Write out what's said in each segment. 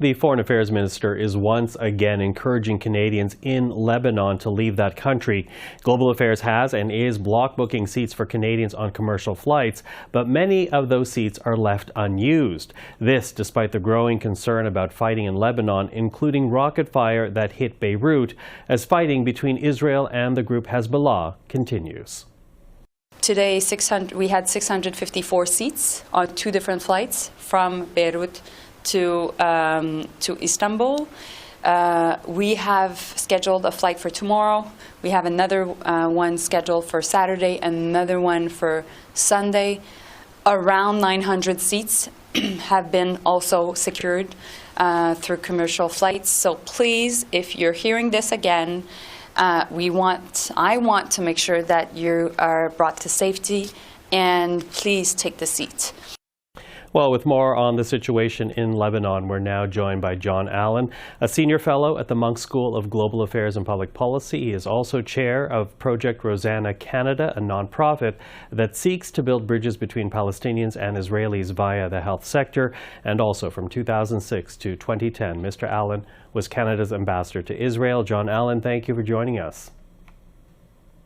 The Foreign Affairs Minister is once again encouraging Canadians in Lebanon to leave that country. Global Affairs has and is block booking seats for Canadians on commercial flights, but many of those seats are left unused. This despite the growing concern about fighting in Lebanon, including rocket fire that hit Beirut, as fighting between Israel and the group Hezbollah continues. Today, we had 654 seats on 2 different flights from Beirut to Istanbul. We have scheduled a flight for tomorrow. We have another one scheduled for Saturday and another one for Sunday. Around 900 seats have been also secured through commercial flights. So please, if you're hearing this again, I want to make sure that you are brought to safety, and please take the seat. Well, with more on the situation in Lebanon, we're now joined by Jon Allen, a senior fellow at the Munk School of Global Affairs and Public Policy. He is also chair of Project Rozana Canada, a nonprofit that seeks to build bridges between Palestinians and Israelis via the health sector. And also from 2006 to 2010, Mr. Allen was Canada's ambassador to Israel. Jon Allen, thank you for joining us.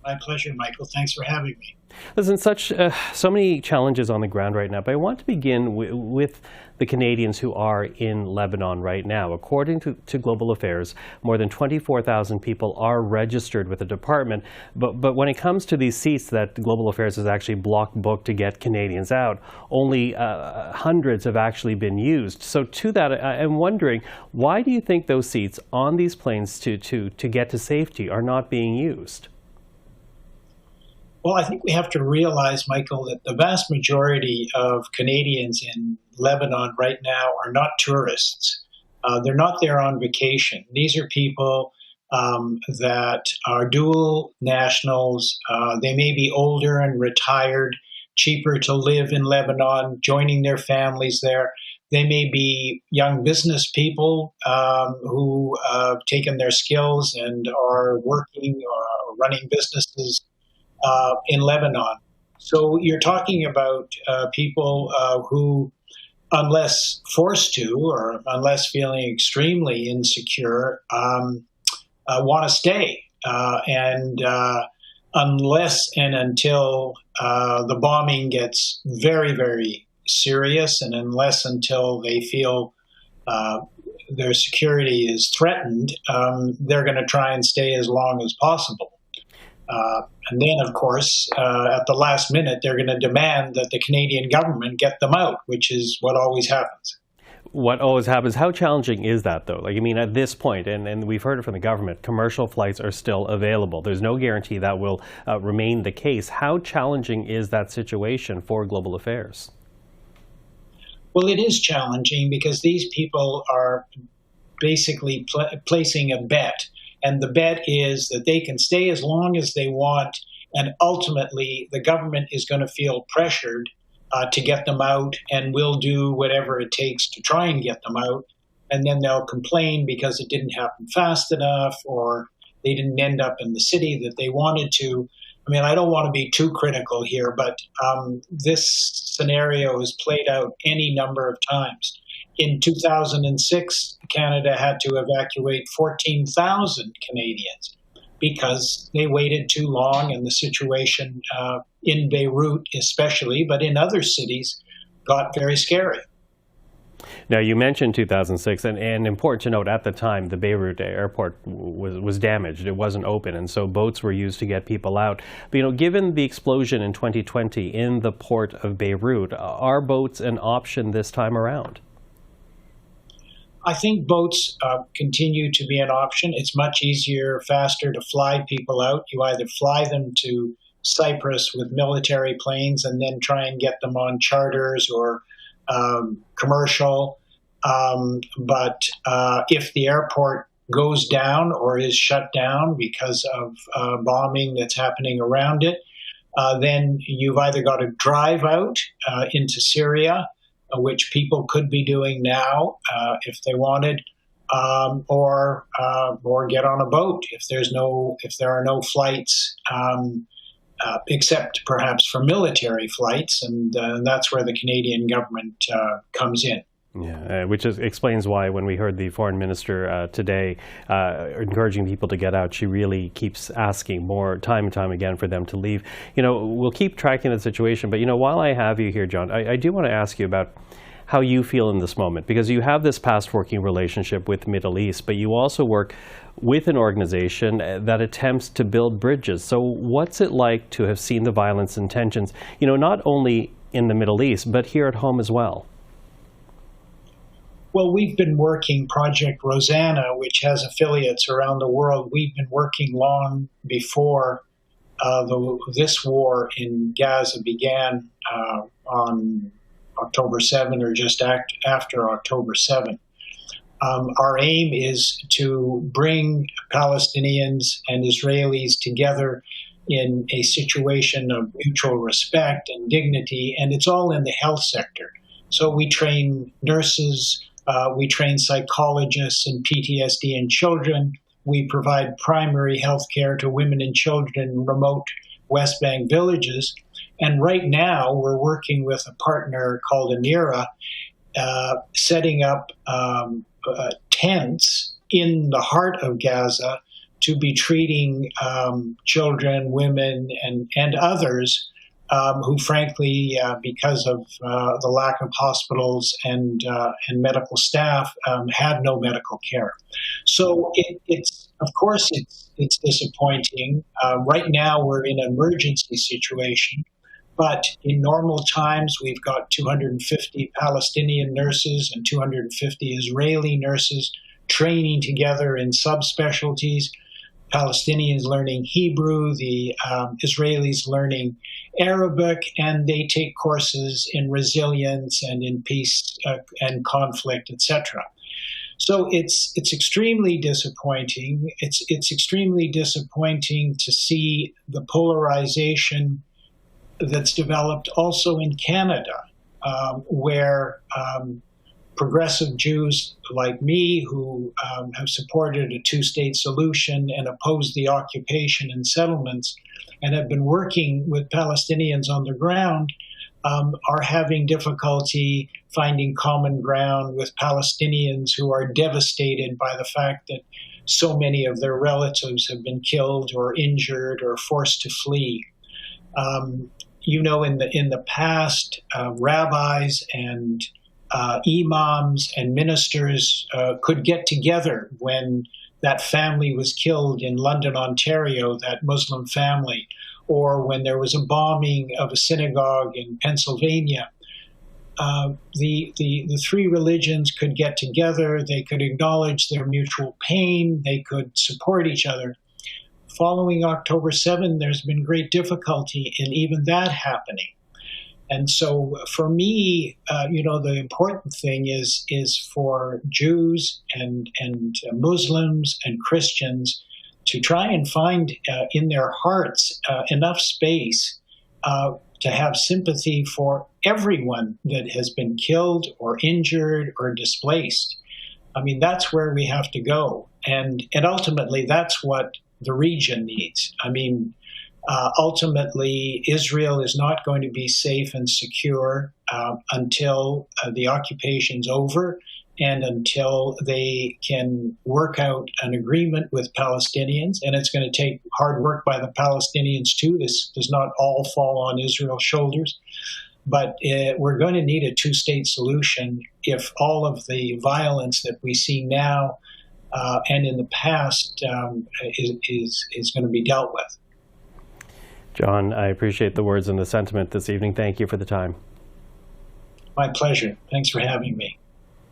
My pleasure, Michael. Thanks for having me. Listen, so many challenges on the ground right now, but I want to begin with the Canadians who are in Lebanon right now. According to Global Affairs, more than 24,000 people are registered with the department, but when it comes to these seats that Global Affairs has actually block booked to get Canadians out, only hundreds have actually been used. So to that, I'm wondering, why do you think those seats on these planes to get to safety are not being used? Well, I think we have to realize, Michael, that the vast majority of Canadians in Lebanon right now are not tourists. They're not there on vacation. These are people that are dual nationals. They may be older and retired, cheaper to live in Lebanon, joining their families there. They may be young business people who have taken their skills and are working or running businesses in Lebanon. So you're talking about people who, unless forced to or unless feeling extremely insecure, want to stay. And unless and until the bombing gets very, very serious, and unless until they feel their security is threatened, they're going to try and stay as long as possible. And then, of course, at the last minute, they're going to demand that the Canadian government get them out, which is what always happens. What always happens. How challenging is that, though? Like, I mean, at this point, and we've heard it from the government, commercial flights are still available. There's no guarantee that will remain the case. How challenging is that situation for Global Affairs? Well, it is challenging because these people are basically placing a bet. And the bet is that they can stay as long as they want, and ultimately the government is going to feel pressured to get them out and will do whatever it takes to try and get them out. And then they'll complain because it didn't happen fast enough or they didn't end up in the city that they wanted to. I mean, I don't want to be too critical here, but this scenario has played out any number of times. In 2006, Canada had to evacuate 14,000 Canadians because they waited too long, and the situation in Beirut especially, but in other cities, got very scary. Now, you mentioned 2006, and important to note, at the time, the Beirut airport was damaged. It wasn't open, and so boats were used to get people out. But, you know, given the explosion in 2020 in the port of Beirut, are boats an option this time around? I think boats continue to be an option. It's much easier, faster to fly people out. You either fly them to Cyprus with military planes and then try and get them on charters or commercial. But if the airport goes down or is shut down because of bombing that's happening around it, then you've either got to drive out into Syria, which people could be doing now if they wanted, or get on a boat if there are no flights, except perhaps for military flights, and that's where the Canadian government comes in. Yeah, which explains why when we heard the foreign minister today encouraging people to get out, she really keeps asking more time and time again for them to leave. We'll keep tracking the situation, but while I have you here, Jon, I do want to ask you about how you feel in this moment, because you have this past working relationship with the Middle East, but you also work with an organization that attempts to build bridges. So what's it like to have seen the violence and tensions, not only in the Middle East, but here at home as well? Well, we've been working Project Rozana, which has affiliates around the world. We've been working long before this war in Gaza began on October 7 or just after October 7. Our aim is to bring Palestinians and Israelis together in a situation of mutual respect and dignity, and it's all in the health sector. So we train nurses, we train psychologists in PTSD in children. We provide primary health care to women and children in remote West Bank villages. And right now, we're working with a partner called Anira, setting up tents in the heart of Gaza to be treating children, women, and others who, frankly, because of the lack of hospitals and medical staff, have no medical care. So it's of course it's disappointing. Right now, we're in an emergency situation. But in normal times, we've got 250 Palestinian nurses and 250 Israeli nurses training together in subspecialties. Palestinians learning Hebrew, the Israelis learning Arabic, and they take courses in resilience and in peace and conflict, etc. So it's extremely disappointing. It's extremely disappointing to see the polarization that's developed also in Canada, where progressive Jews like me, who have supported a two-state solution and opposed the occupation and settlements, and have been working with Palestinians on the ground, are having difficulty finding common ground with Palestinians who are devastated by the fact that so many of their relatives have been killed or injured or forced to flee. In the past, rabbis and imams and ministers could get together when that family was killed in London, Ontario, that Muslim family, or when there was a bombing of a synagogue in Pennsylvania. The three religions could get together, they could acknowledge their mutual pain, they could support each other. Following October 7, there's been great difficulty in even that happening. And so for me, the important thing is for Jews and Muslims and Christians to try and find in their hearts enough space to have sympathy for everyone that has been killed or injured or displaced. I mean, that's where we have to go. And ultimately, that's what the region needs. I mean, ultimately, Israel is not going to be safe and secure until the occupation's over and until they can work out an agreement with Palestinians. And it's going to take hard work by the Palestinians, too. This does not all fall on Israel's shoulders. But we're going to need a two-state solution if all of the violence that we see now and in the past is going to be dealt with. Jon, I appreciate the words and the sentiment this evening. Thank you for the time. My pleasure. Thanks for having me.